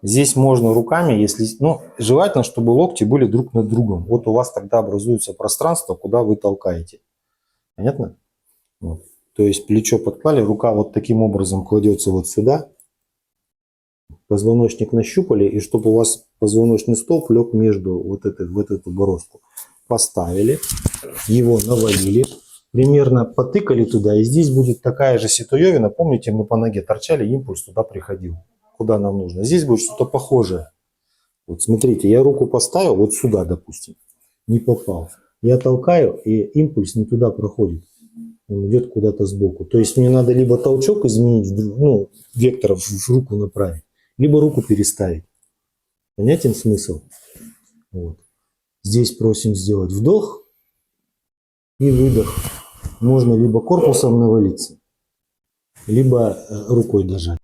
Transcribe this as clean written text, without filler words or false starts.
Здесь можно руками, если, ну, желательно, чтобы локти были друг над другом. Вот у вас тогда образуется пространство, куда вы толкаете. Понятно? Вот. То есть плечо подклали, рука вот таким образом кладется вот сюда. Позвоночник нащупали, и чтобы у вас позвоночный столб лег между вот эту бороздку. Поставили, его навалили, примерно потыкали туда, и здесь будет такая же ситуевина. Помните, мы по ноге торчали, импульс туда приходил, куда нам нужно. Здесь будет что-то похожее. Вот смотрите, я руку поставил вот сюда, допустим, не попал. Я толкаю, и импульс не туда проходит. Он идет куда-то сбоку. То есть мне надо либо толчок изменить, ну, вектор в руку направить, либо руку переставить. Понятен смысл? Вот. Здесь просим сделать вдох и выдох. Можно либо корпусом навалиться, либо рукой дожать.